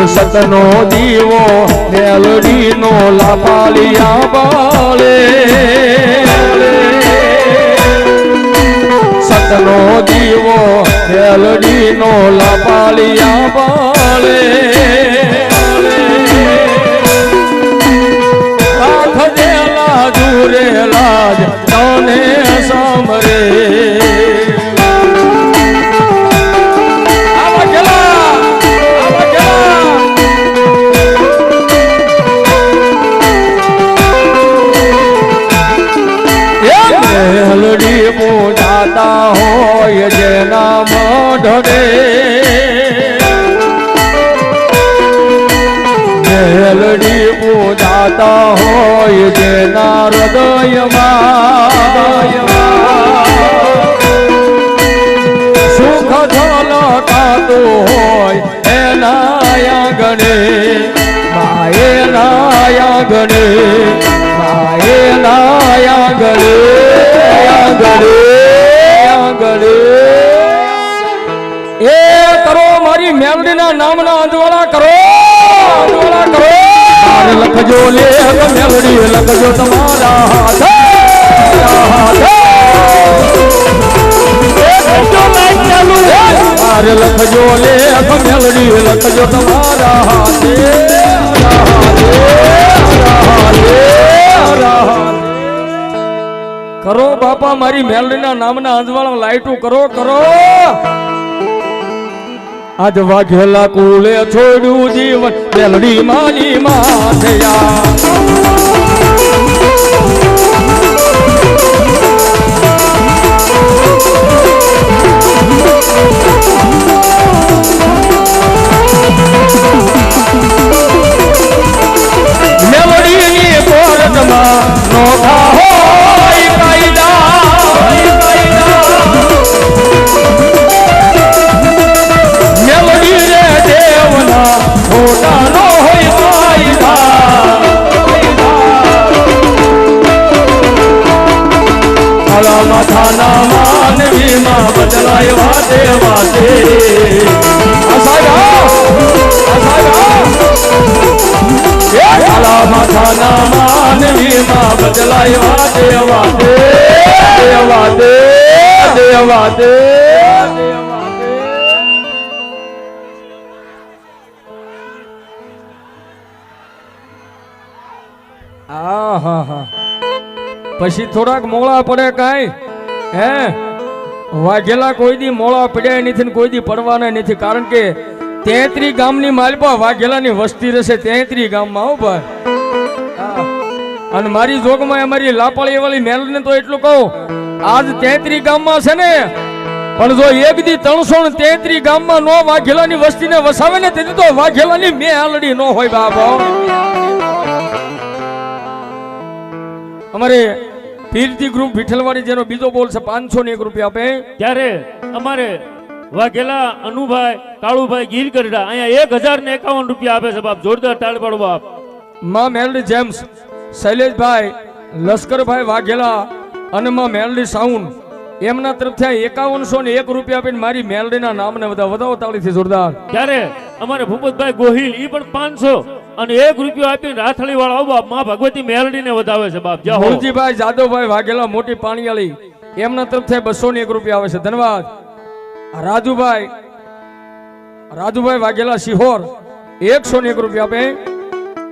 સતનો દીવો મેલડીનો લાપાલિયા બાળે સતનો દીવો મેલડીનો લાપાલિયા બાળે હાથ દેલા દૂરેલા જ તને સાંભળે મેલડી પૂજાતા હોય જેના મોઢે મેલડી પૂજાતા હોય જેના હૃદયમાં સુખ ઝલકાતું હોય એના આંગણે માયેના આંગણે માયેના આંગણે એ કરો મારી મેલડીના નામના અંજવાળા કરો લખજો લેખ મેલડી લખજો તમારા હાથ લખજો લેખ મેલડી લખજો તમારા હાથે કરો બાપા મારી મેલડીના નામના અંજવાળા લાઈટું કરો આજ વાઘેલા કુલે છોડ્યું જીવન મેલડી માની માથયા મેલડીની કોરટમાં નોખા હોય મેલડી રે દેવના ખોટા નો હોય કાયદા માથાના માનવીમાં બદલાય વાતે માથાના માનવીમાં બદલાય વાતે પછી થોડાક મોળા પડે કાંઈ હે વાઘેલા કોઈ દી મોળા પડ્યા નથી ને કોઈ દી પડવાના નથી કારણ કે 33 ગામની માલપા વાઘેલાની વસ્તી રહેશે 33 ગામમાં હો ભાઈ અને મારી જોગમાં અમારી લાપાળી વાળી મેલને તો એટલું કહું આજ 33 ગામમાં છે ને પણ જો એક દી 333 ગામમાં નો વાઘેલાની વસ્તીને વસાવે ને તેથી તો વાઘેલાની મેલડી નો હોય બાબા અમારે પીરતી ગ્રુપ વિઠ્ઠલવાડી જેનો બીજો બોલ છે 501 રૂપિયા આપે ત્યારે અમારે વાઘેલા અનુભાઈ કાળુભાઈ ગીરગઢડા અહીંયા 1051 રૂપિયા આપે છે બાપ જોરદાર તાળી પાડો બાપ માં મેલડી જેમ્સ શૈલેષભાઈ લશ્કરભાઈ વાઘેલા અને માં મેલડી સાઉન્ડ એમના તરફથી 5101 રૂપિયા આપીને મારી મેલડીના નામને વધાવો તાળીથી જોરદાર ત્યારે અમારે ભૂપતભાઈ ગોહિલ ઈ પણ 500 અને 1 રૂપિયો આપીને રાથળી વાળા બાપ માં ભગવતી મેલડીને વધાવે છે બાપ જય હો મુરજીભાઈ જાદવભાઈ વાઘેલા મોટી પાણીયાળી એમના તરફથી 201 રૂપિયા આવે છે ધન્યવાદ રાજુભાઈ વાઘેલા સિહોર 101 રૂપિયા આપે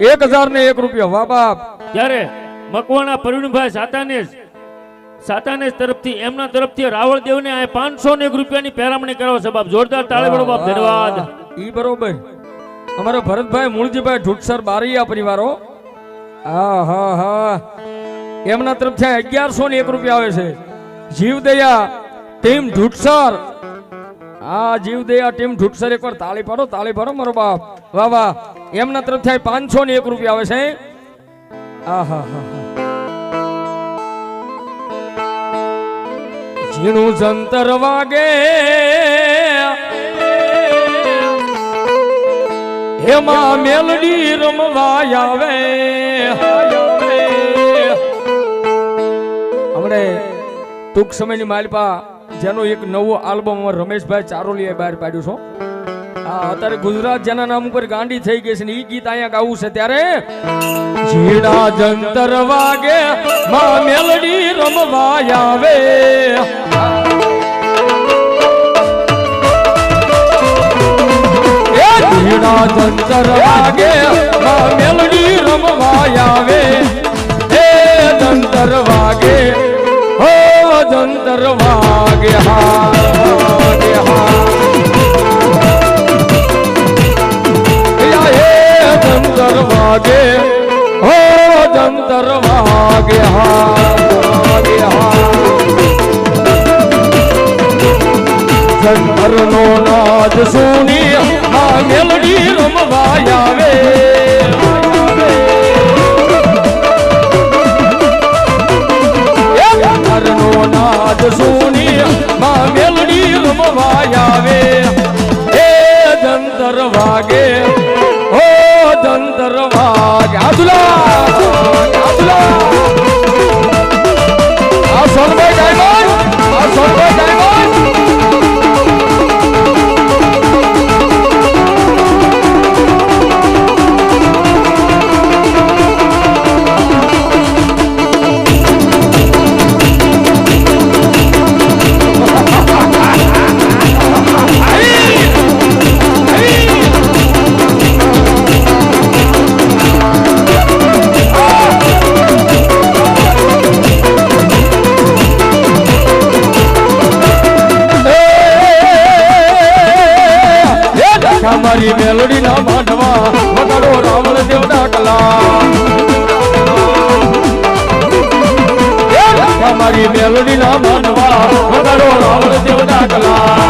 1001 રૂપિયા વાહ બાપ ત્યારે મકવાણા પ્રવીણભાઈ સાતાનેશ તરફથી એમના તરફથી રાવળ દેવને 501 રૂપિયાની પેરામણી કરાવે છે બાપ જોરદાર તાળી પાડો બાપ ધન્યવાદ ઈ બરોબર અમારા ભરતભાઈ મૂળજીભાઈ ઢુટસર બારૈયા પરિવારો એમના તરફથી 1101 રૂપિયા આવે છે જીવદયા ટીમ ઢુટસર જીવદયા ટીમ ઢુટસર એકવાર તાળી પાડો મારો બાપ વાહ વાહ એમના તરફથી 501 રૂપિયા આવે છે ઝીણું જંતર વાગે એમાં મેલડી રમવા આવે હમણે ટૂંક સમયની માલપા જેનો એક નવો આલ્બમ રમેશભાઈ ચારોલીએ બહાર પાડ્યું છો અત્યારે ગુજરાત જેના નામ ઉપર ગાંડી થઈ ગઈ છે ને ઈ ગીત અહીંયા ગાવું છે ત્યારે ઝીણા જંતર વાગે માં મેલડી રમવા આવે ઝીણા જંતર વાગે માં મેલડી રમવા આવે એ જંતર વાગે હો જંતર વાગે વાગે જંતર વાગે હો જંતર વાગે વાગે જંતર નો નાદ સુની આ મેલડી રમવા આવે જંતર નો નાદ સુની આ મેલડી રમવા આવે એ જંતર વાગે હો જંતર વાગે આદુલા આ સોનભાઈ ડાયમંડ આ સોનભાઈ ડાયમંડ મારી મેલડી ના માંડવા વગાડો રાવણ દેવ ડાકલા મારી મેલડી ના માંડવા વગાડો રાવણ દેવ ડાકલા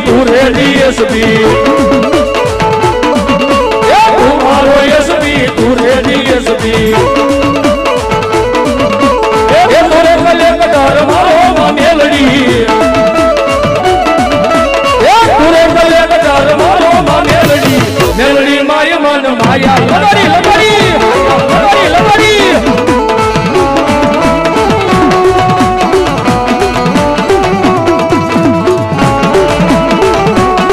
તું રેડી એસબી